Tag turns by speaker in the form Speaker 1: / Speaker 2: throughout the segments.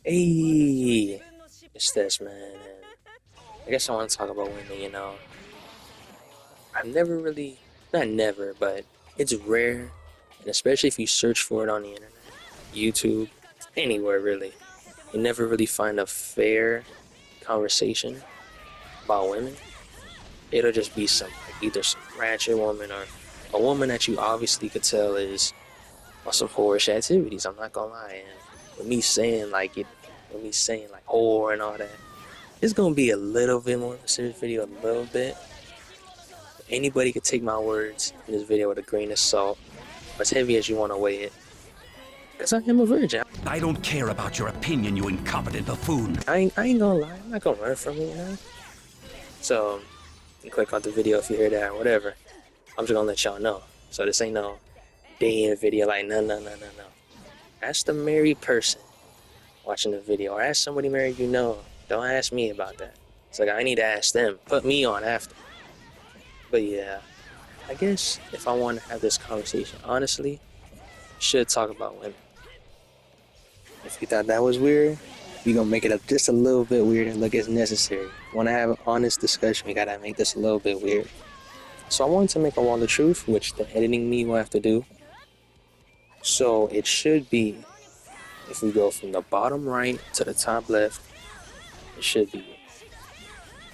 Speaker 1: Hey, it's this man, and I guess I want to talk about women. I've never really, not never, but it's rare, and especially if you search for it on the internet, YouTube, anywhere really, you never really find a fair conversation about women. It'll just be some like either some ratchet woman or a woman that you obviously could tell is on some whorish activities. I'm not gonna lie, and with me saying like it, with me saying like whore and all that. It's gonna be a little bit more of a serious video, a little bit. Anybody could take my words in this video with a grain of salt, or as heavy as you want to weigh it. Cause I am a virgin.
Speaker 2: I don't care about your opinion, you incompetent buffoon.
Speaker 1: I ain't gonna lie. I'm not gonna run from it. So you click off the video if you hear that or whatever. I'm just gonna let y'all know. So this ain't no day in video. Like no. Ask the married person watching the video, or ask somebody married you know. Don't ask me about that. It's like I need to ask them. Put me on after. But yeah, I guess if I want to have this conversation, honestly, should talk about women. If you thought that was weird, we gonna make it up just a little bit weirder. Look, it's necessary. Want to have an honest discussion? We gotta make this a little bit weird. So I wanted to make a wall of truth, which the editing me will have to do. So it should be, if we go from the bottom right to the top left, it should be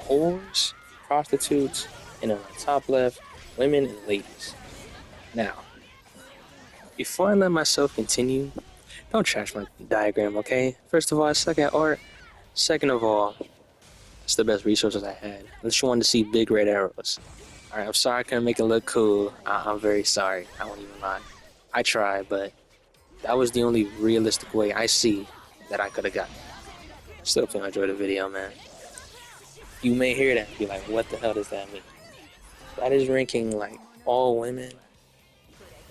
Speaker 1: whores, prostitutes, and on the top left, women and ladies. Now, before I let myself continue, don't trash my diagram, okay? First of all, I suck at art. Second of all, it's the best resources I had. Unless you wanted to see big red arrows. Alright, I'm sorry I couldn't make it look cool. I'm very sorry. I won't even lie. I tried, but that was the only realistic way I see that I could have got. Still hope you enjoy the video, man. You may hear that and be like, what the hell does that mean? That is ranking like all women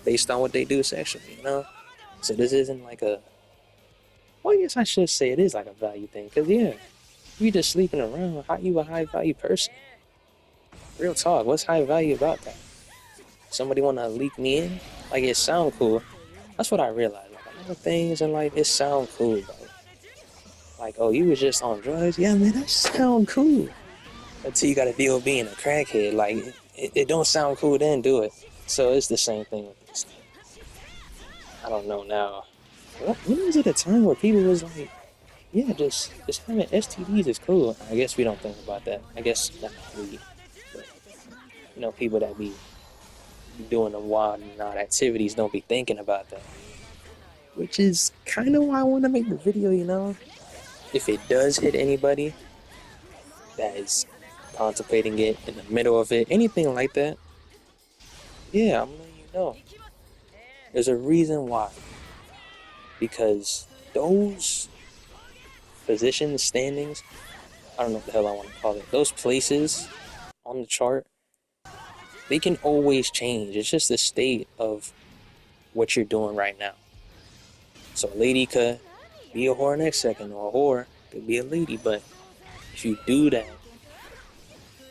Speaker 1: based on what they do sexually. So this isn't like a, well, I guess I should say it is like a value thing, because yeah, you just sleeping around, how you a high value person? Real talk, what's high value about that? Somebody want to leak me in? Like, it sound cool. That's what I realized. Like, a lot of things in life, it sound cool, bro. Like, oh, you was just on drugs? Yeah, man, that sound cool. Until you gotta deal with being a crackhead. Like, it don't sound cool, then do it. So it's the same thing with this. I don't know now. When was it a time where people was like, yeah, just having STDs is cool? I guess we don't think about that. I guess not we, but people that be doing the wild and odd activities don't be thinking about that. Which is kind of why I want to make the video. If it does hit anybody that is contemplating it in the middle of it, anything like that, yeah, I'm letting you know. There's a reason why. Because those positions, standings, I don't know what the hell I want to call it, those places on the chart, they can always change. It's just the state of what you're doing right now. So a lady could be a whore next second, or a whore could be a lady, but if you do that,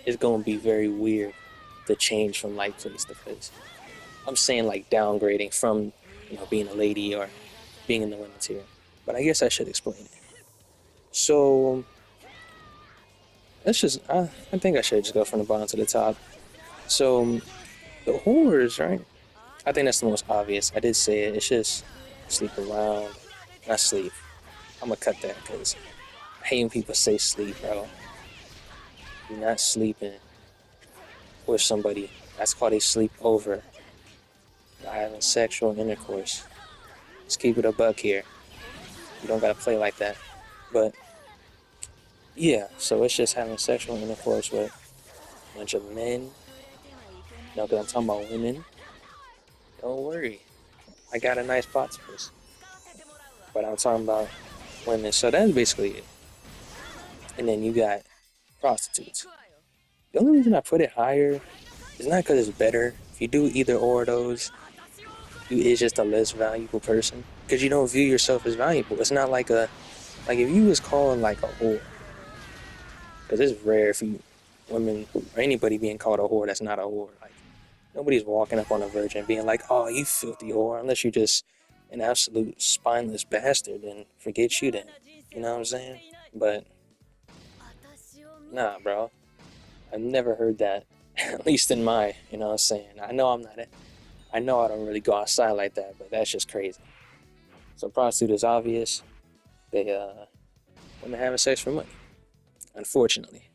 Speaker 1: it's gonna be very weird to change from like place to place. I'm saying like downgrading from being a lady or being in the women's here. But I guess I should explain it. So let's just I think I should just go from the bottom to the top. So the whores, right? I think that's the most obvious. I did say it. It's just sleep around, not sleep. I'm gonna cut that because I hate when people say sleep, bro. You're not sleeping with somebody. That's called a sleepover. Not having sexual intercourse. Let's keep it a buck here. You don't gotta play like that. But yeah, so it's just having sexual intercourse with a bunch of men. No, because I'm talking about women. Don't worry. I got a nice box for this. But I'm talking about women. So that's basically it. And then you got prostitutes. The only reason I put it higher is not because it's better. If you do either or of those, you is just a less valuable person. Because you don't view yourself as valuable. It's not like like if you was calling like a whore. Because it's rare for women or anybody being called a whore that's not a whore. Like, nobody's walking up on a virgin being like, oh, you filthy whore. Unless you just an absolute spineless bastard, then forget you then. You know what I'm saying? But nah, bro. I've never heard that. At least in my, you know what I'm saying? I know I'm not it. I know I don't really go outside like that, but that's just crazy. So prostitute is obvious. They women having sex for money. Unfortunately.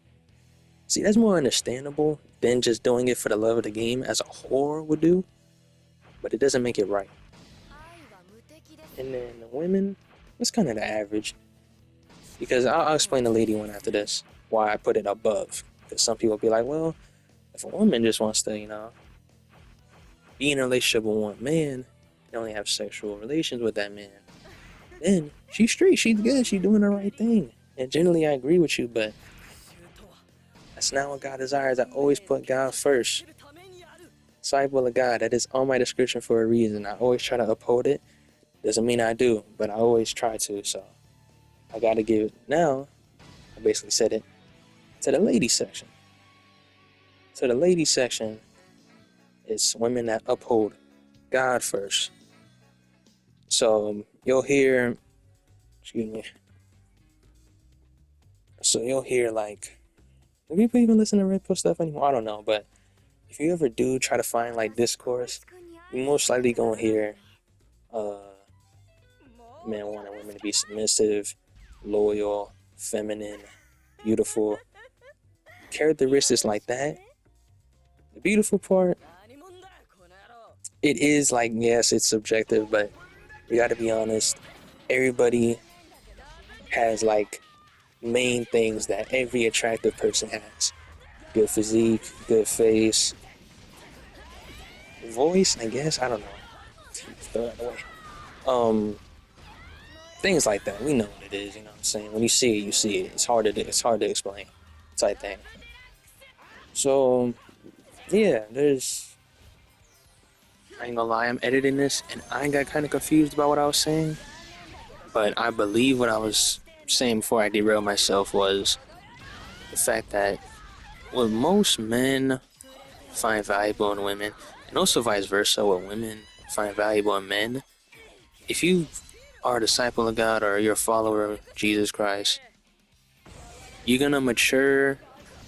Speaker 1: See, that's more understandable than just doing it for the love of the game as a whore would do. But it doesn't make it right. And then the women, it's kind of the average. Because I'll explain the lady one after this. Why I put it above. Because some people be like, well, if a woman just wants to, you know, be in a relationship with one man and only have sexual relations with that man, then she's straight, she's good, she's doing the right thing. And generally I agree with you, but that's not what God desires. I always put God first. Disciple of God, that is on my description for a reason. I always try to uphold it. Doesn't mean I do, but I always try to, so I gotta give it. Now, I basically said it to the ladies section. So the ladies section is women that uphold God first. So you'll hear, excuse me. So you'll hear like, do people even listen to Red Pill stuff anymore? I don't know, but if you ever do try to find like discourse, you most likely gonna hear men wanting women to be submissive, loyal, feminine, beautiful. Characteristics like that. The beautiful part, it is like, yes, it's subjective, but you gotta be honest. Everybody has like main things that every attractive person has. Good physique, good face, voice, I guess, I don't know. Throw that away. Things like that. We know what it is, you know what I'm saying? When you see it, you see it. It's hard to explain. Type thing. So yeah, I ain't gonna lie, I'm editing this and I got kind of confused about what I was saying. But I believe what I was saying before I derailed myself was the fact that what most men find valuable in women, and also vice versa, what women find valuable in men, if you are a disciple of God or you're a follower of Jesus Christ, you're gonna mature,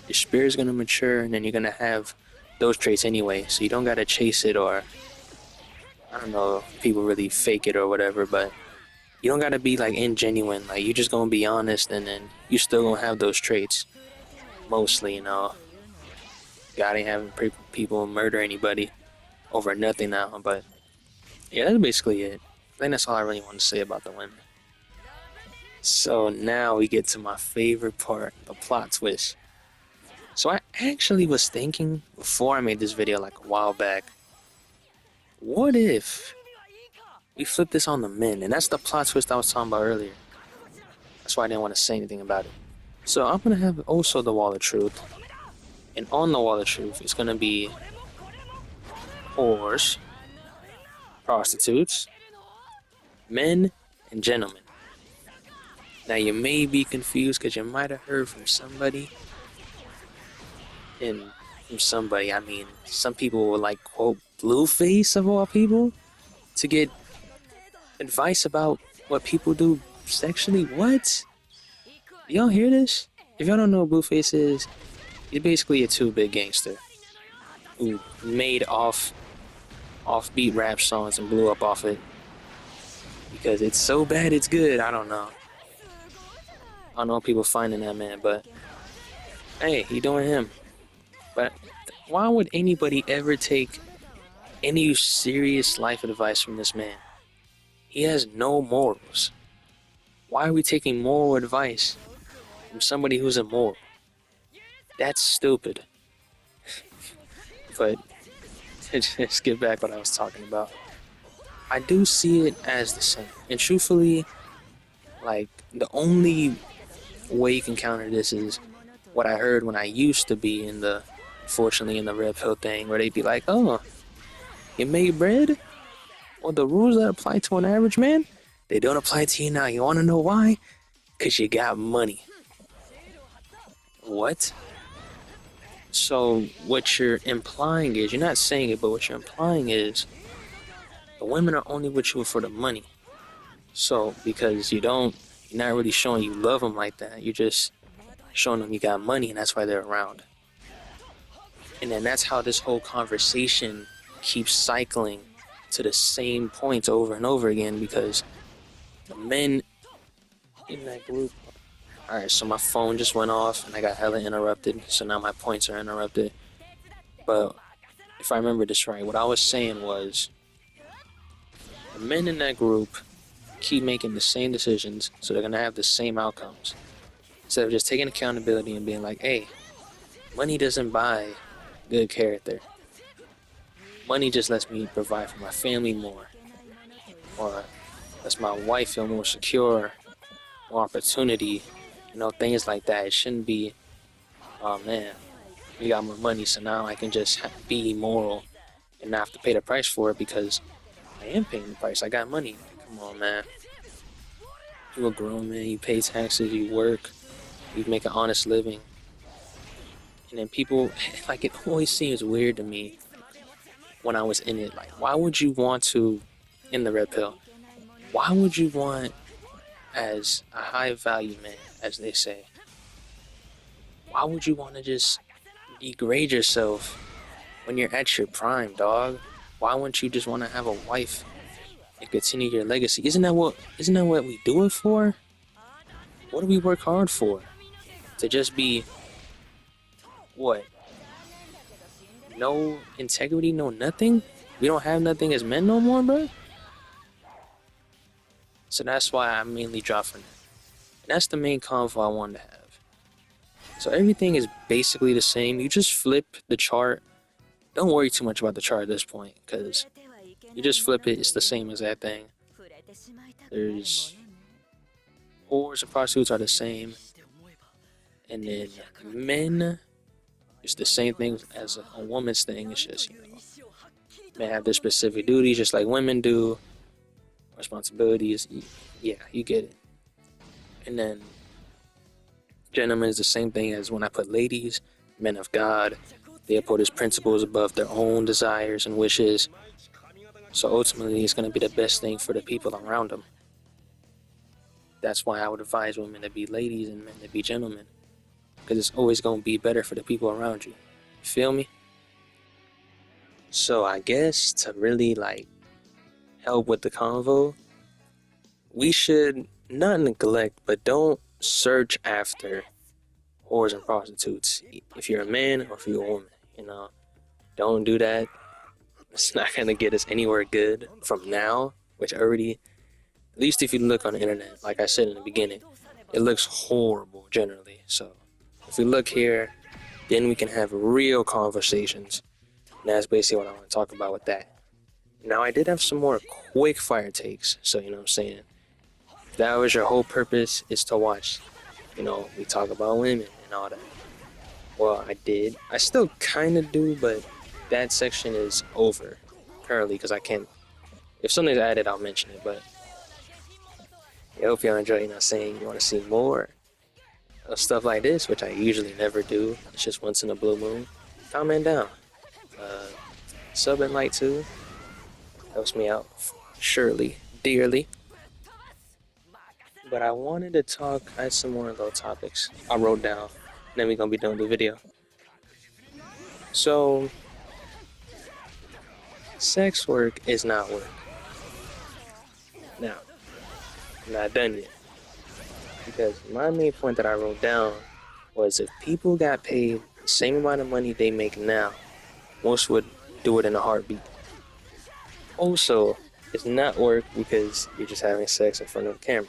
Speaker 1: your spirit's gonna mature, and then you're gonna have those traits anyway. So you don't gotta chase it, or I don't know if people really fake it or whatever, but you don't gotta be like ingenuine. Like you're just gonna be honest, and then you still gonna have those traits. Mostly, you know. God ain't having people murder anybody over nothing now, but yeah, that's basically it. I think that's all I really want to say about the women. So now we get to my favorite part, the plot twist. So I actually was thinking before I made this video like a while back, what if we flip this on the men? And that's the plot twist I was talking about earlier. That's why I didn't want to say anything about it. So I'm going to have also the Wall of Truth. And on the Wall of Truth, it's going to be whores, prostitutes, men, and gentlemen. Now you may be confused because you might have heard from somebody. And from somebody, I mean, some people will like quote Blueface of all people to get advice about what people do sexually. What? Y'all hear this? If y'all don't know what Blueface is, he's basically a two-bit gangster who made offbeat rap songs and blew up off it because it's so bad it's good. I don't know what people finding that man, but hey, he doing him. But why would anybody ever take any serious life advice from this man? He has no morals. Why are we taking moral advice from somebody who's immoral? That's stupid. But just get back what I was talking about. I do see it as the same. And truthfully, like, the only way you can counter this is what I heard when I used to be fortunately in the Red Pill thing, where they'd be like, oh, you made bread? Well, the rules that apply to an average man, they don't apply to you now. You want to know why? Because you got money. What? So what you're implying is, you're not saying it, but what you're implying is the women are only with you for the money. So because you don't You're not really showing you love them like that. You're just showing them you got money, and that's why they're around. And then that's how this whole conversation keeps cycling to the same points over and over again, because the men in that group. Alright, so my phone just went off and I got hella interrupted, so now my points are interrupted. But if I remember this right, what I was saying was the men in that group keep making the same decisions, so they're gonna have the same outcomes. Instead of just taking accountability and being like, hey, money doesn't buy good character. Money just lets me provide for my family more, or lets my wife feel more secure, more opportunity, things like that. It shouldn't be, oh man, we got more money, so now I can just be immoral and not have to pay the price for it, because I am paying the price. I got money. Come on, man. You a grown man, you pay taxes, you work, you make an honest living. And then people, like, it always seems weird to me when I was in it. Like, why would you want to, in the red pill, why would you want, as a high value man, as they say, why would you want to just degrade yourself when you're at your prime, dog? Why wouldn't you just want to have a wife and continue your legacy? Isn't that what we do it for? What do we work hard for? To just be, what? No integrity, no nothing? We don't have nothing as men no more, bro? So that's why I mainly drop from that. And that's the main convo I wanted to have. So everything is basically the same. You just flip the chart. Don't worry too much about the chart at this point, because you just flip it, it's the same as that thing. There's whores and prostitutes are the same. And then men, it's the same thing as a woman's thing. It's just, men have their specific duties just like women do. Responsibilities, yeah, you get it. And then gentlemen is the same thing as when I put ladies, men of God. They uphold his principles above their own desires and wishes. So ultimately, it's going to be the best thing for the people around them. That's why I would advise women to be ladies and men to be gentlemen, because it's always going to be better for the people around you. You feel me? So I guess to really help with the convo, we should not neglect, but don't search after whores and prostitutes. If you're a man or if you're a woman, don't do that. It's not gonna get us anywhere good from now, which already, at least if you look on the internet, like I said in the beginning, it looks horrible generally. So if we look here, then we can have real conversations. And that's basically what I want to talk about with that. Now, I did have some more quick fire takes, so what I'm saying, if that was your whole purpose, is to watch, we talk about women and all that. Well, I did. I still kind of do, but that section is over currently, because I can't, if something's added, I'll mention it, but I hope y'all enjoy, saying you want to see more of stuff like this, which I usually never do. It's just once in a blue moon. Comment down. Sub and like too. Helps me out, surely, dearly. But I wanted to talk, I had some more little topics I wrote down, then we're gonna be done with the video. So, sex work is not work. Now, I'm not done yet. Because my main point that I wrote down was, if people got paid the same amount of money they make now, most would do it in a heartbeat. Also, it's not work because you're just having sex in front of a camera.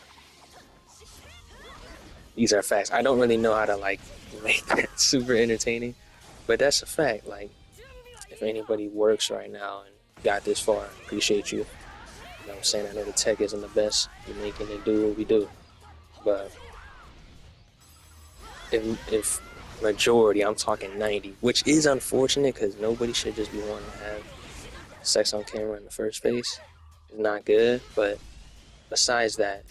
Speaker 1: These are facts. I don't really know how to make that super entertaining, but that's a fact. If anybody works right now and got this far, appreciate you. You know what I'm saying? I know the tech isn't the best. We're making it do what we do. But if majority, I'm talking 90, which is unfortunate, because nobody should just be wanting to have sex on camera in the first place. It's not good. But besides that,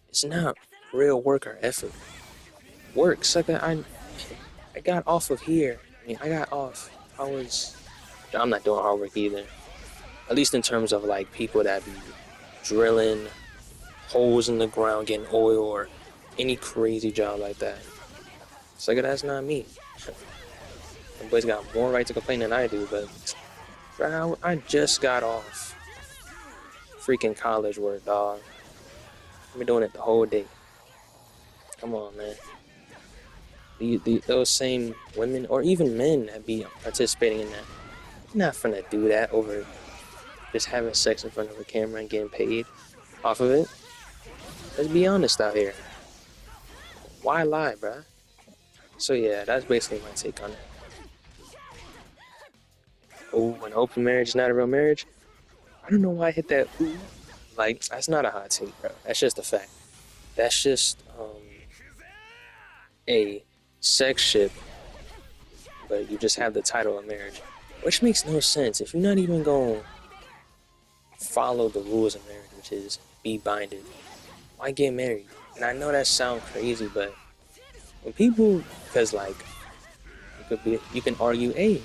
Speaker 1: it's not real work or effort. Work, sucker. I got off of here. I got off. I'm not doing hard work either. At least in terms of people that be drilling, holes in the ground getting oil or any crazy job like that. It's like, that's not me. The boys got more right to complain than I do, but bro, I just got off freaking college work, dog. I've been doing it the whole day. Come on, man. Those same women or even men that be participating in that, you're not finna do that over just having sex in front of a camera and getting paid off of it. Let's be honest out here. Why lie, bruh? So yeah, that's basically my take on it. Oh, an open marriage is not a real marriage? I don't know why I hit that ooh. Like, that's not a hot take, bro. That's just a fact. That's just a sex ship, but you just have the title of marriage, which makes no sense. If you're not even going to follow the rules of marriage, which is be binded, why get married? And I know that sounds crazy, but when people, because like, you can argue, hey,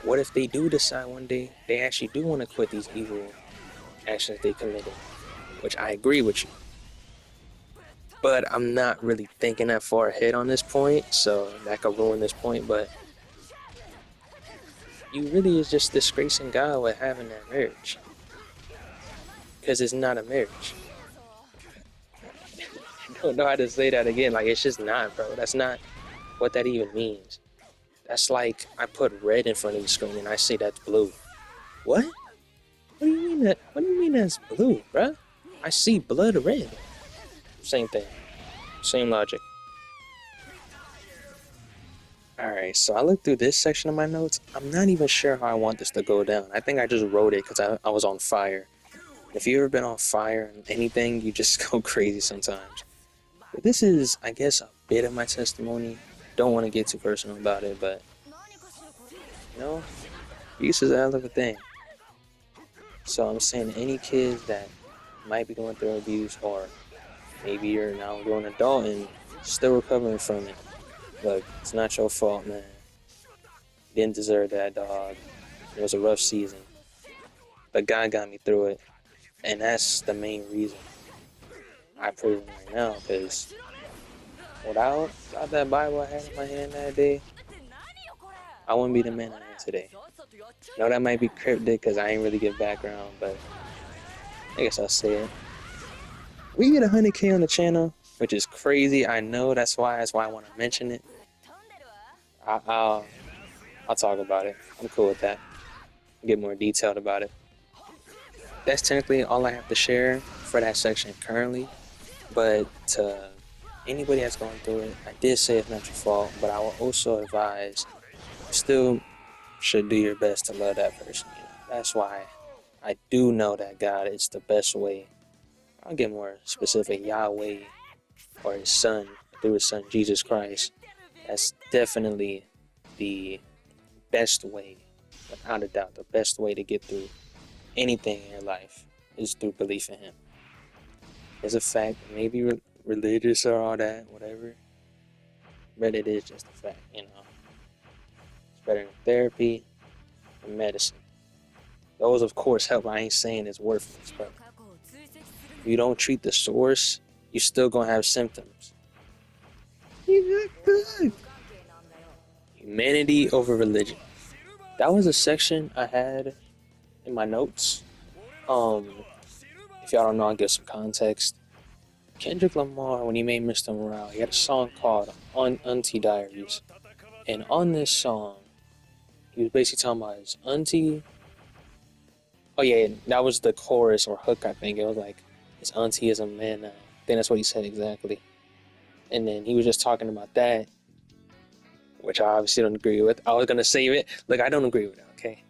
Speaker 1: what if they do decide one day they actually do want to quit these evil actions they committed? Which I agree with you. But I'm not really thinking that far ahead on this point, so that could ruin this point. But you really is just disgracing God with having that marriage. Because it's not a marriage. I don't know how to say that again. Like, it's just not, bro. That's not what that even means. That's like I put red in front of the screen and I say that's blue. What? What do you mean that? What do you mean that's blue, bro? I see blood red. Same thing. Same logic. Alright, so I looked through this section of my notes. I'm not even sure how I want this to go down. I think I just wrote it because I was on fire. If you've ever been on fire and anything, you just go crazy sometimes. But this is, I guess, a bit of my testimony. Don't want to get too personal about it, but, you know, abuse is a hell of a thing. So I'm saying any kids that might be going through abuse, or maybe you're now a grown adult and still recovering from it. Look, it's not your fault, man. You didn't deserve that, dog. It was a rough season. But God got me through it. And that's the main reason I praise him right now, because without that Bible I had in my hand that day, I wouldn't be the man I am today. Now that might be cryptic because I ain't really get background, but I guess I'll say it. We get 100K on the channel, which is crazy. I know that's why I want to mention it. I'll talk about it. I'm cool with that. Get more detailed about it. That's technically all I have to share for that section currently. But to anybody that's going through it, I did say it's not your fault, but I will also advise you still should do your best to love that person. You know? That's why I do know that God is the best way. I'll get more specific, Yahweh or his son, through his son Jesus Christ. That's definitely the best way, without a doubt, the best way to get through anything in your life is through belief in him. It's a fact, maybe religious or all that, whatever, but it is just a fact, you know. It's better than therapy and medicine. Those, of course, help. I ain't saying it's worthless, but if you don't treat the source, you're still gonna have symptoms. Humanity over religion. That was a section I had in my notes. If y'all don't know, I'll give some context. Kendrick Lamar, when he made Mr. Morale, he had a song called Auntie Diaries. And on this song, he was basically talking about his auntie. Oh yeah, that was the chorus or hook, I think. It was like, his auntie is a man now. I think that's what he said exactly. And then he was just talking about that, which I obviously don't agree with. I was going to save it. Look, I don't agree with it, okay?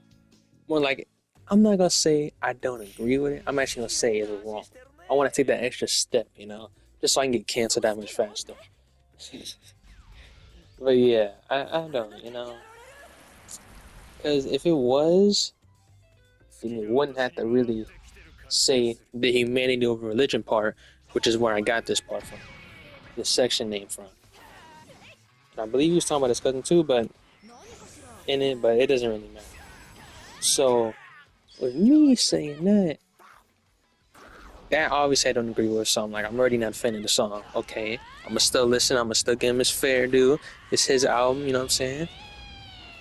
Speaker 1: More like, I'm not going to say I don't agree with it. I'm actually going to say it's wrong. I want to take that extra step, you know? Just so I can get canceled that much faster. But yeah, I don't, you know? Because if it was, then you wouldn't have to really say the humanity over religion part, which is where I got this part from. This section name from. And I believe he was talking about his cousin too, but it doesn't really matter. So, with me saying that, that obviously I don't agree with. So I'm like, I'm already not defending the song. Okay, I'm gonna still listen. I'm gonna still give him his fair due. It's his album, you know what I'm saying?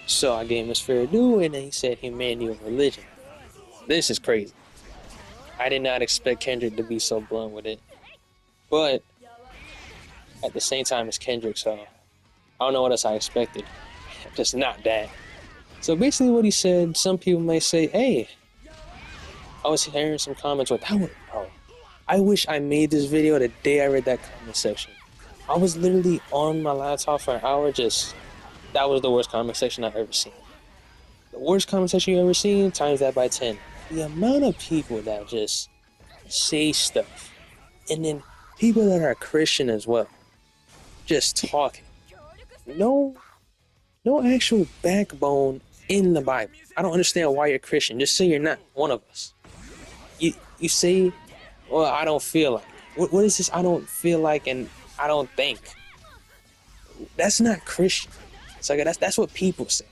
Speaker 1: So I gave him his fair due, and then he said humanity over religion. This is crazy. I did not expect Kendrick to be so blunt with it, but at the same time, it's Kendrick, so I don't know what else I expected. Just not that. So basically, what he said, some people may say, "Hey, I was hearing some comments with that one, bro. I wish I made this video the day I read that comment section. I was literally on my laptop for an hour. Just that was the worst comment section I've ever seen. The worst comment section you ever seen, times that by 10. The amount of people that just say stuff, and then people that are Christian as well, just talking. No, no actual backbone in the Bible. I don't understand why you're Christian. Just say you're not one of us. You say, well, I don't feel like. What is this? I don't feel like, and I don't think. That's not Christian. It's like that's what people say.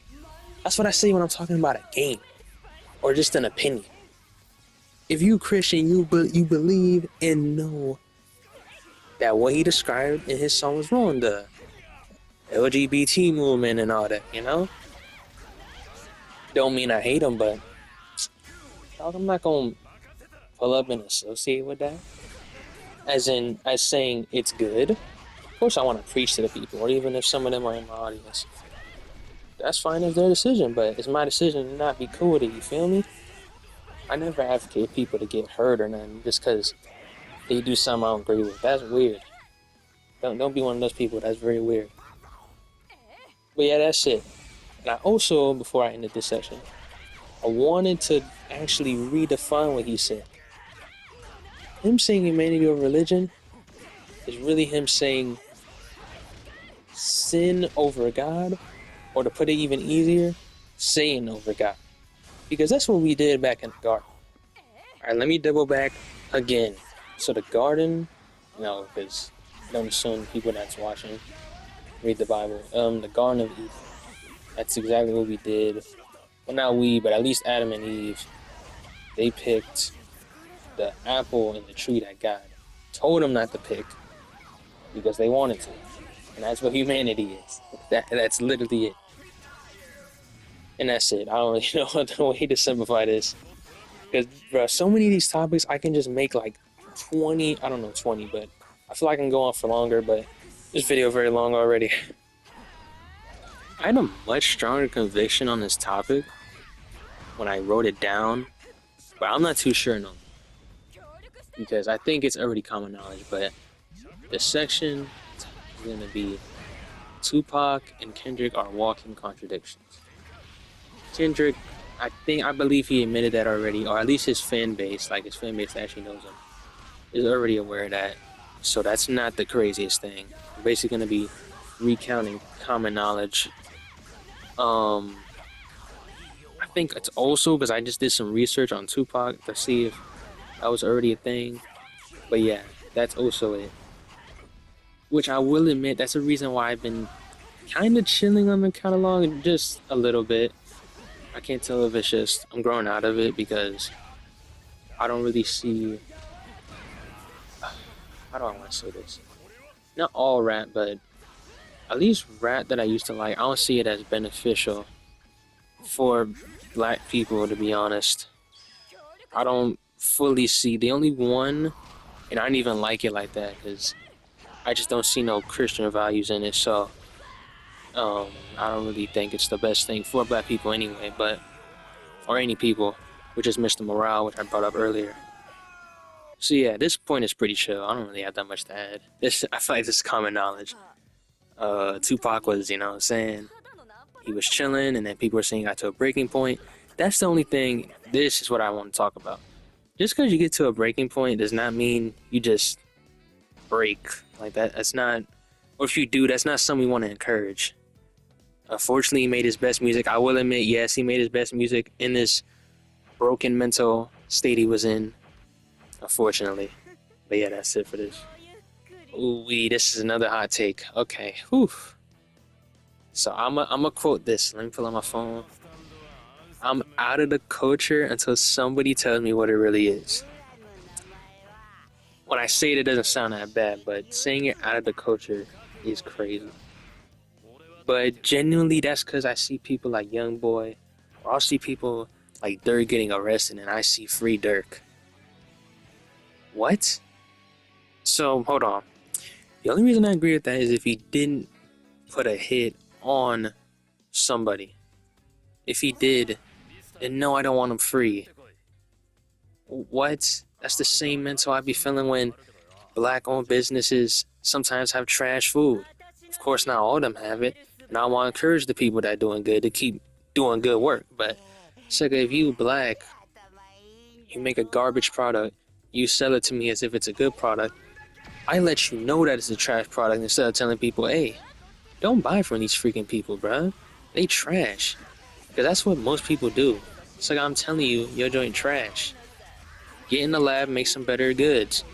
Speaker 1: That's what I say when I'm talking about a game or just an opinion. If you Christian, you believe and know that what he described in his song was wrong. The LGBT movement and all that, you know. Don't mean I hate him, but I'm not gonna pull up and associate with that. As saying it's good. Of course, I want to preach to the people, or even if some of them are in my audience. That's fine, it's their decision, but it's my decision to not be cool with it, you feel me? I never advocate people to get hurt or nothing just because they do something I don't agree with. That's weird. Don't be one of those people, that's very weird. But yeah, that's it. And I also, before I ended this section, I wanted to actually redefine what he said. Him saying humanity over religion is really him saying sin over God, or to put it even easier, Satan over God. Because that's what we did back in the garden. Alright, let me double back again. So the garden, because don't assume people that's watching read the Bible. The Garden of Eden. That's exactly what we did. Well, not we, but at least Adam and Eve. They picked the apple in the tree that God told them not to pick because they wanted to. And that's what humanity is. That's literally it. And that's it. I don't really know what way to simplify this. Because, bro, so many of these topics, I can just make like 20, I don't know 20, but I feel like I can go on for longer, but this video very long already. I had a much stronger conviction on this topic when I wrote it down, but I'm not too sure no. Because I think it's already common knowledge, but the section is going to be Tupac and Kendrick are walking contradictions. Kendrick, I believe he admitted that already, or at least his fan base that actually knows him, is already aware of that. So that's not the craziest thing. I'm basically going to be recounting common knowledge. I think it's also because I just did some research on Tupac to see if that was already a thing. But yeah, that's also it. Which I will admit, that's the reason why I've been kind of chilling on the catalog just a little bit. I can't tell if it's just I'm growing out of it because I don't really see. How do I want to say this? Not all rap, but at least rap that I used to like, I don't see it as beneficial for black people, to be honest. I don't fully see the only one, and I don't even like it like that because I just don't see no Christian values in it. So I don't really think it's the best thing for black people anyway, or any people, which is Mr. Morale, which I brought up earlier. So yeah, this point is pretty chill. I don't really have that much to add. I feel like this is common knowledge. Tupac was, saying he was chilling, and then people were saying he got to a breaking point. That's the only thing. This is what I want to talk about. Just because you get to a breaking point does not mean you just break like that. That's not, or if you do, that's not something we want to encourage. Unfortunately, he made his best music. I will admit, yes, he made his best music in this broken mental state he was in. Unfortunately. But yeah, that's it for this. Ooh, this is another hot take. Okay, whew. So I'm a quote this. Let me pull out my phone. I'm out of the culture until somebody tells me what it really is. when I say it, it doesn't sound that bad, but saying it out of the culture is crazy. But genuinely, that's because I see people like Young Boy, or I'll see people like Dirk getting arrested, and I see free Dirk. What? So hold on. The only reason I agree with that is if he didn't put a hit on somebody. If he did, then no, I don't want him free. What? That's the same mental I be feeling when black-owned businesses sometimes have trash food. Of course, not all of them have it, and I want to encourage the people that are doing good to keep doing good work. But if you black, you make a garbage product, you sell it to me as if it's a good product. I let you know that it's a trash product instead of telling people, hey, don't buy from these freaking people, bruh. They trash. Because that's what most people do. It's like I'm telling you, your joint trash. Get in the lab, make some better goods.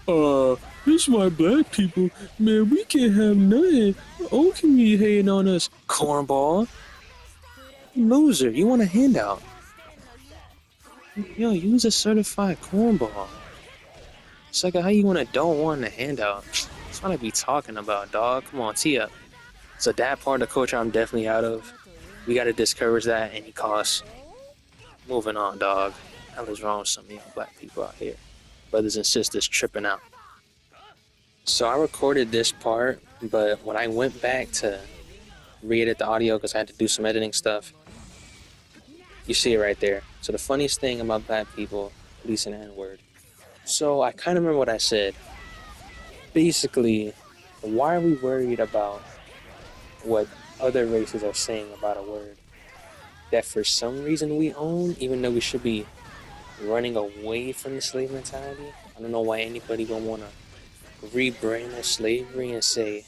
Speaker 1: This why black people, man, we can't have nothing. Oh, can you hating on us? Cornball. Loser, you want a handout. Yo, use a certified cornball. It's like how you don't want a handout. That's what I be talking about, dog. Come on, tee up. So that part of the culture I'm definitely out of. We gotta discourage that at any cost. Moving on, dog. What is wrong with some of y'all black people out here? Brothers and sisters tripping out. So I recorded this part, but when I went back to re-edit the audio because I had to do some editing stuff, you see it right there. So the funniest thing about black people, policing the N-word. So I kind of remember what I said. Basically, why are we worried about what other races are saying about a word that for some reason we own, even though we should be running away from the slave mentality? I don't know why anybody would want to rebrand their slavery and say,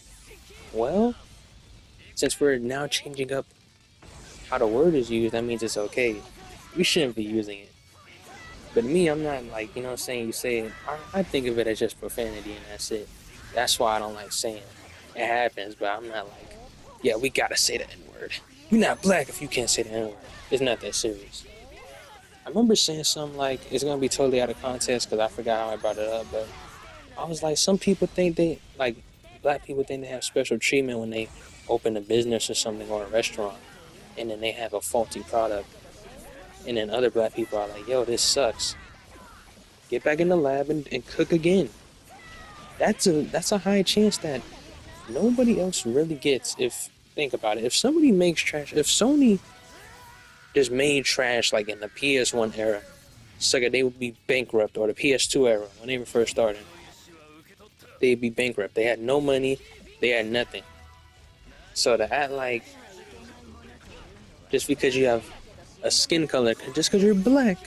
Speaker 1: well, since we're now changing up how the word is used, that means it's okay. We shouldn't be using it. But me, I'm not like, you know what I'm saying, you say it, I think of it as just profanity and that's it. That's why I don't like saying it. It happens, but I'm not like, yeah, we gotta say the N-word. You're not black if you can't say the N-word. It's not that serious. I remember saying something like, it's gonna be totally out of context because I forgot how I brought it up, but I was like, some people think they, like, black people think they have special treatment when they open a business or something or a restaurant, and then they have a faulty product. And then other black people are like, yo, this sucks. Get back in the lab and cook again. That's a high chance that nobody else really gets. If think about it, if somebody makes trash, if Sony just made trash like in the PS1 era, so they would be bankrupt, or the PS2 era when they were first starting, they'd be bankrupt. They had no money, they had nothing. So to act like just because you have a skin color, just because you're black,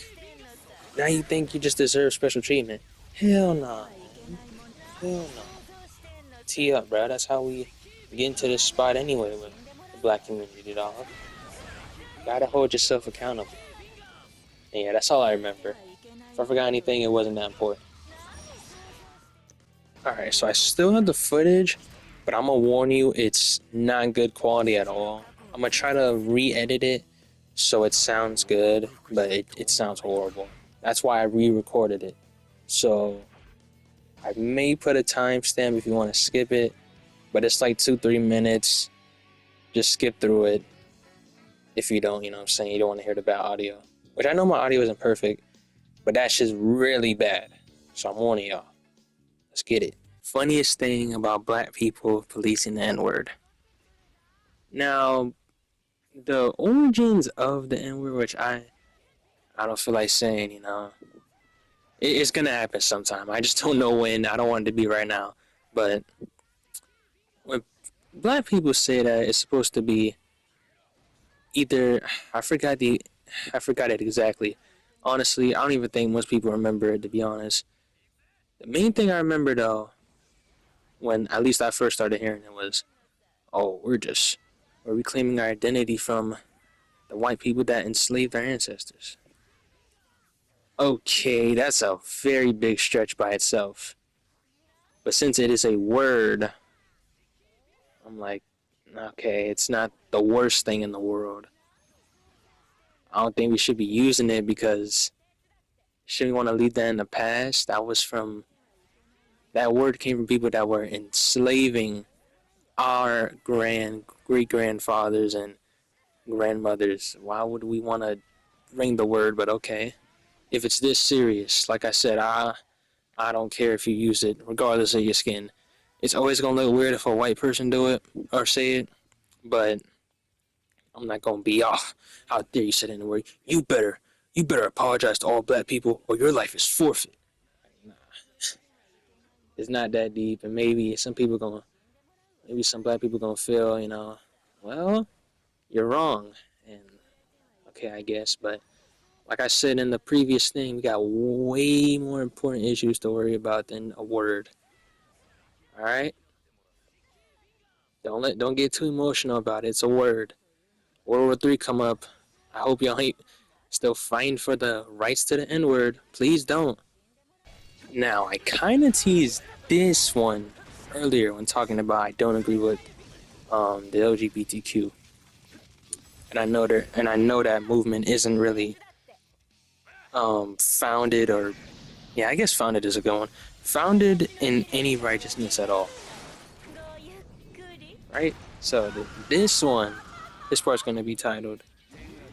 Speaker 1: now you think you just deserve special treatment? Hell no. Hell no. Tee up, bro. That's how we get into this spot anyway with the black community, dog. Gotta hold yourself accountable. And yeah, that's all I remember. If I forgot anything, it wasn't that important. Alright, so I still have the footage, but I'm gonna warn you, it's not good quality at all. I'm gonna try to re-edit it so it sounds good, but it sounds horrible. That's why I re-recorded it. So I may put a timestamp if you want to skip it, but it's like 2-3 minutes. Just skip through it if you don't, you know what I'm saying, you don't want to hear the bad audio. Which I know my audio isn't perfect, but that's just really bad. So I'm warning y'all. Let's get it. Funniest thing about black people policing the N-word. Now, the origins of the N-word, which I don't feel like saying, you know, it's gonna happen sometime. I just don't know when. I don't want it to be right now. But when black people say that, it's supposed to be either I forgot it exactly. Honestly, I don't even think most people remember it, to be honest. The main thing I remember though, when at least I first started hearing it, was, oh, we're reclaiming our identity from the white people that enslaved our ancestors. Okay, that's a very big stretch by itself. But since it is a word, I'm like, okay, it's not the worst thing in the world. I don't think we should be using it because shouldn't we want to leave that in the past? That was from That word came from people that were enslaving our great grandfathers and grandmothers. Why would we want to bring the word? But okay, if it's this serious, like I said, I don't care if you use it, regardless of your skin. It's always gonna look weird if a white person do it or say it, but I'm not gonna be off. How dare you say in the word? You better apologize to all black people, or your life is forfeit. Nah, it's not that deep, and maybe some black people gonna feel, well, you're wrong, and okay, I guess, but like I said in the previous thing, we got way more important issues to worry about than a word. All right, don't get too emotional about it. It's a word. World War III come up. I hope y'all ain't still fighting for the rights to the N word. Please don't. Now I kind of teased this one earlier when talking about I don't agree with the LGBTQ, and I know that movement isn't really founded, or yeah, I guess founded is a good one. Founded in any righteousness at all, right? So this part's gonna be titled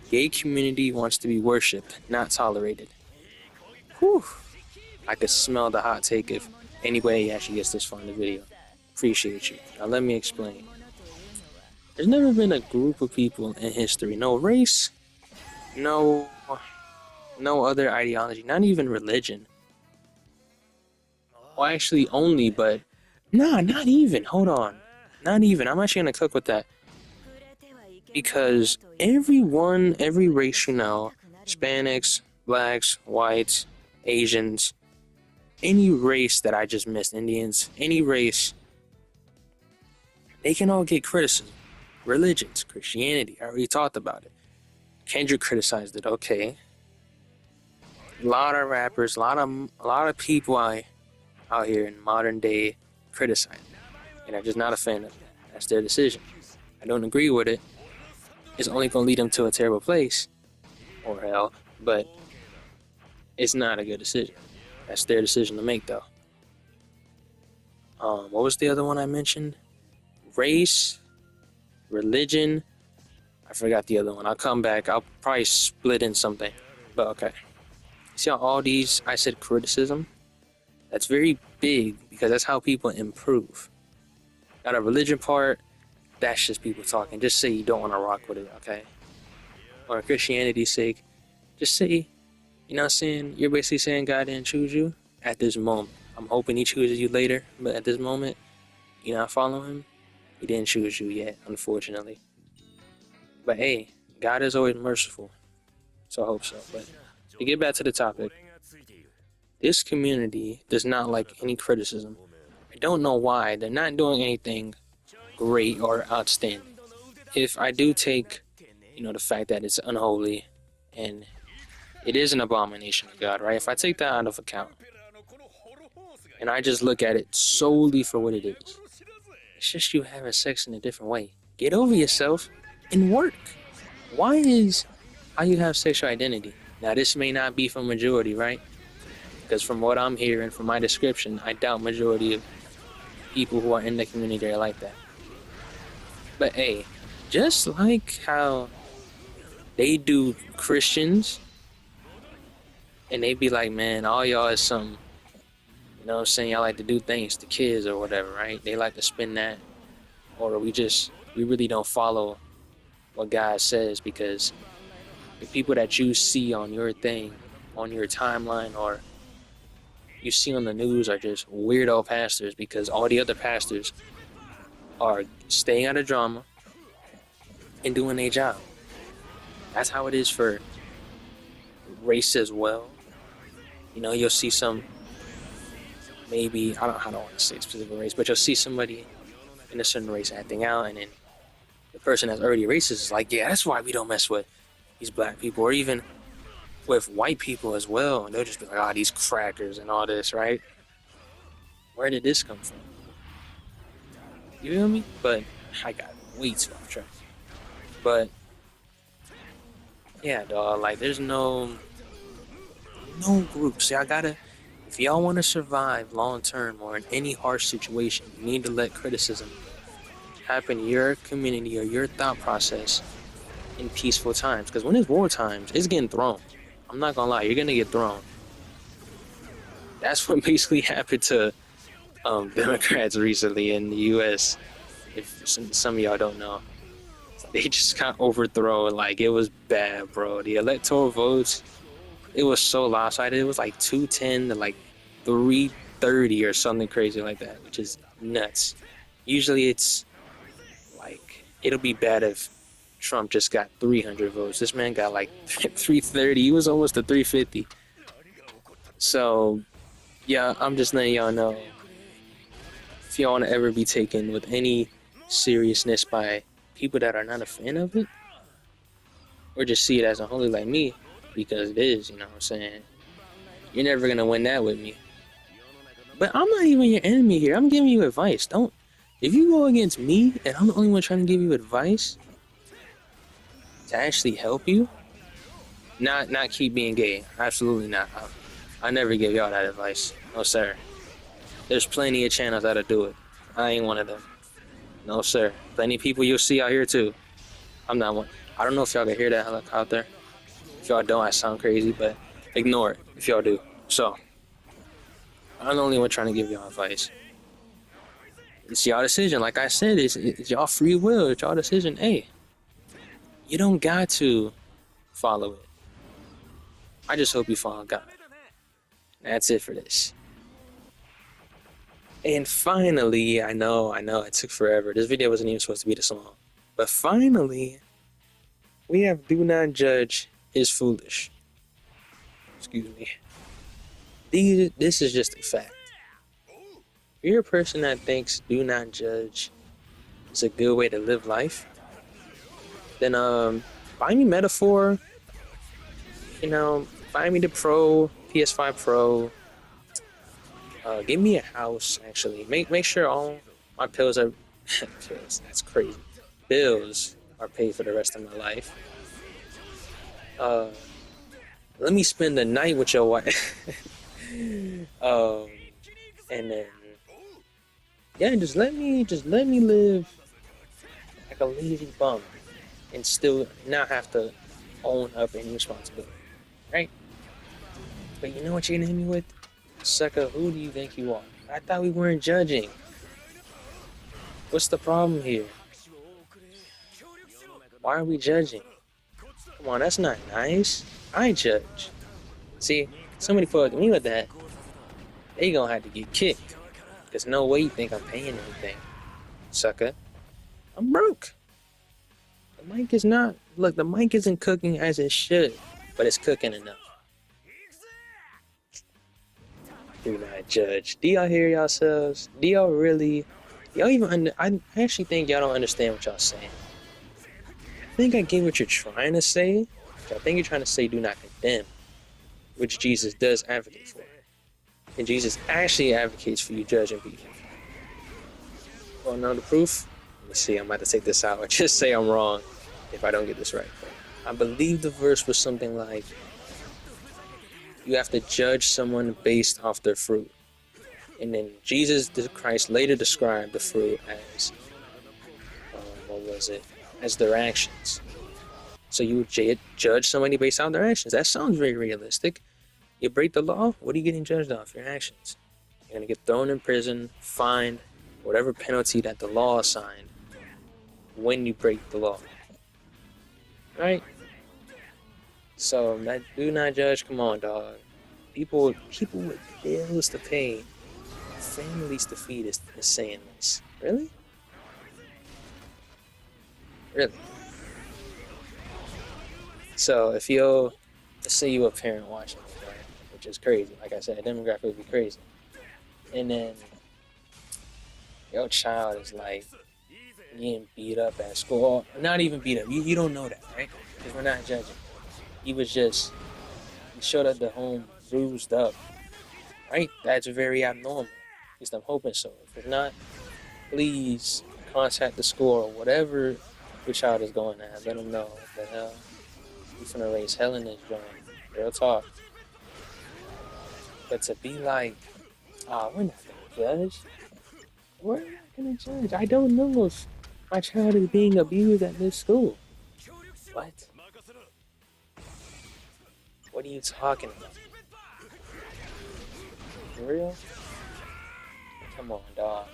Speaker 1: "Gay Community Wants to Be Worshipped, Not Tolerated." Whew. I could smell the hot take if anybody actually gets this far in the video. Appreciate you. Now let me explain. There's never been a group of people in history, no race, no other ideology, not even religion. Well, actually, only, but nah, not even. Hold on, not even. I'm actually gonna cook with that because every race, Hispanics, blacks, whites, Asians, any race that I just missed, Indians, any race, they can all get criticism. Religions, Christianity, I already talked about it. Kendrick criticized it. Okay, a lot of rappers, a lot of people out here in modern day criticize it, and I'm just not a fan of it. That's their decision. I don't agree with it. It's only gonna lead them to a terrible place or hell, but it's not a good decision. That's their decision to make, though. What was the other one I mentioned? Race, religion. I forgot the other one. I'll come back. I'll probably split in something. But okay. See how all these, I said criticism? That's very big because that's how people improve. Got a religion part, that's just people talking. Just say you don't want to rock with it, okay? Or Christianity's sake, just say, you know what I'm saying? You're basically saying God didn't choose you at this moment. I'm hoping he chooses you later, but at this moment, you're not following him. He didn't choose you yet, unfortunately. But hey, God is always merciful. So I hope so. But to get back to the topic, this community does not like any criticism. I don't know why. They're not doing anything great or outstanding. If I do take, the fact that it's unholy and it is an abomination to God, right? If I take that out of account and I just look at it solely for what it is, it's just you having sex in a different way. Get over yourself and work. Why is how you have sexual identity? Now, this may not be for majority, right? Because from what I'm hearing, from my description, I doubt majority of people who are in the community are like that. But hey, just like how they do Christians, and they be like, man, all y'all is some, y'all like to do things to kids or whatever, right? They like to spin that, or we really don't follow what God says because the people that you see on your thing, on your timeline, or you see on the news are just weirdo pastors because all the other pastors are staying out of drama and doing their job. That's how it is for race as well. You'll see some, maybe, I don't want to say specific race, but you'll see somebody in a certain race acting out, and then the person that's already racist is like, yeah, that's why we don't mess with these black people, or even with white people as well, and they'll just be like, these crackers and all this, right? Where did this come from? You feel me? But I got way too off track. But yeah, dog, like there's no groups. See, I gotta If y'all want to survive long term or in any harsh situation, you need to let criticism happen in your community or your thought process in peaceful times. Because when it's war times, it's getting thrown. I'm not gonna lie, you're gonna get thrown. That's what basically happened to Democrats recently in the U.S. If some of y'all don't know, they just got overthrown. Like, it was bad, bro. The electoral votes, it was so lopsided. It was like 210 to like 330 or something crazy like that, which is nuts. Usually it's like, it'll be bad if Trump just got 300 votes. This man got like 330. He was almost to 350. So yeah, I'm just letting y'all know, if y'all want to ever be taken with any seriousness by people that are not a fan of it, or just see it as unholy like me, because it is, you know what I'm saying? You're never gonna win that with me. But I'm not even your enemy here. I'm giving you advice. Don't, if you go against me and I'm the only one trying to give you advice to actually help you, not keep being gay. Absolutely not. I never give y'all that advice. No sir. There's plenty of channels that'll do it. I ain't one of them. No sir. Plenty of people you'll see out here too. I'm not one. I don't know if y'all can hear that out there. If y'all don't, I sound crazy, but ignore it if y'all do. So, I'm the only one trying to give y'all advice. It's y'all decision. Like I said, it's y'all free will. It's y'all decision. Hey, you don't got to follow it. I just hope you follow God. That's it for this. And finally, I know, it took forever. This video wasn't even supposed to be this long. But finally, we have Do Not Judge is Foolish. Excuse me. This is just a fact. If you're a person that thinks do not judge is a good way to live life, then buy me Metaphor, buy me the Pro, PS5 Pro, give me a house, actually. Make sure all my pills are pills, that's crazy. Bills are paid for the rest of my life. Let me spend the night with your wife. And then yeah, just let me live like a lazy bum and still not have to own up any responsibility, right? But you know what you're gonna hit me with? Sucker, who do you think you are? I thought we weren't judging. What's the problem here? Why are we judging? Come on, that's not nice. I judge. See, somebody put me with that, they gonna have to get kicked. There's no way you think I'm paying anything, sucker. I'm broke. The mic is not, look, the mic isn't cooking as it should, but it's cooking enough. Do not judge. Do y'all hear yourselves? Do y'all really, y'all even, I actually think y'all don't understand what y'all saying. I think I get what you're trying to say. I think you're trying to say do not condemn, which Jesus does advocate for. And Jesus actually advocates for you judging people. Want to know the proof? Let me see, I'm about to take this out. Or just say I'm wrong if I don't get this right. I believe the verse was something like, you have to judge someone based off their fruit. And then Jesus Christ later described the fruit as, as their actions. So you would judge somebody based on their actions. That sounds very realistic. You break the law, what are you getting judged off? Your actions. You're going to get thrown in prison, fined, whatever penalty that the law assigned when you break the law. Right? So, that do not judge, come on, dog. People with bills to pay, families to feed is saying this. Really? Really? So, if let's say you're a parent watching, right? Which is crazy. Like I said, demographic would be crazy. And then your child is like getting beat up at school. Not even beat up. You don't know that, right? Because we're not judging. He showed up at home bruised up, right? That's very abnormal. At least I'm hoping so. If it's not, please contact the school or whatever your child is going at. Let them know what the hell. You're finna raise hell in this joint. Real talk. But to be like, oh, we're not gonna judge. We're not gonna judge. I don't know if my child is being abused at this school. What? What are you talking about? For real? Come on, dog.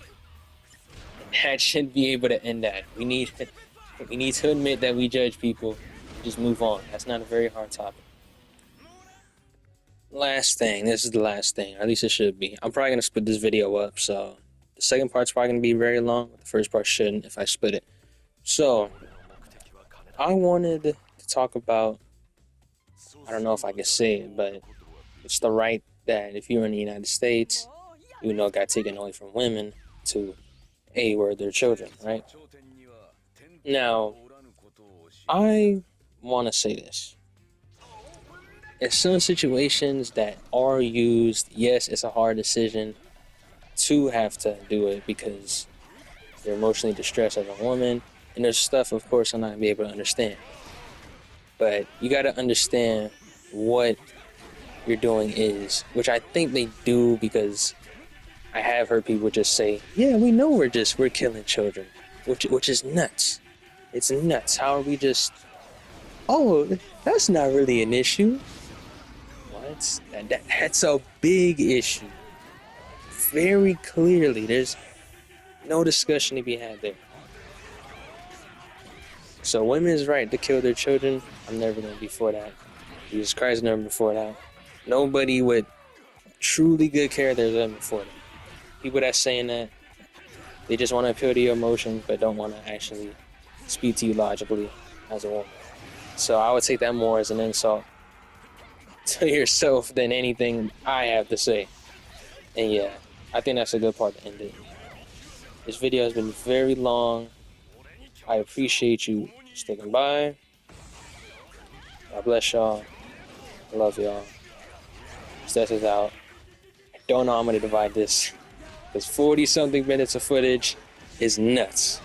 Speaker 1: That should be able to end that. We need to admit that we judge people. Just move on. That's not a very hard topic. Last thing. This is the last thing. Or at least it should be. I'm probably gonna split this video up. So the second part's probably gonna be very long. The first part shouldn't if I split it. So I wanted to talk about. I don't know if I can say it, but it's the right that if you're in the United States, you know, it got taken away from women to where their children, right? Now, I want to say this. In some situations that are used, yes, it's a hard decision to have to do it because you're emotionally distressed as a woman, and there's stuff, of course, I'm not gonna be able to understand. But you got to understand what you're doing is, which I think they do because I have heard people just say, "Yeah, we know we're killing children," which is nuts. It's nuts. How are we just? Oh, that's not really an issue. What? That's a big issue. Very clearly, there's no discussion to be had there. So women's right to kill their children, I'm never going to be for that. Jesus Christ never been for that. Nobody with truly good care there's ever for that. People that's saying that, they just want to appeal to your emotions but don't want to actually speak to you logically as a woman. So I would take that more as an insult to yourself than anything I have to say. And yeah, I think that's a good part to end it. This video has been very long. I appreciate you sticking by. God bless y'all. I love y'all. Stats is out. I don't know how I'm going to divide this. Because 40-something minutes of footage is nuts.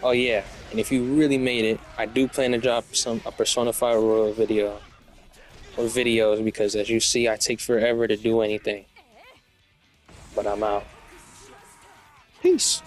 Speaker 1: Oh yeah, and if you really made it, I do plan to drop a Persona 5 Royal video. Or videos, because as you see, I take forever to do anything. But I'm out. Peace.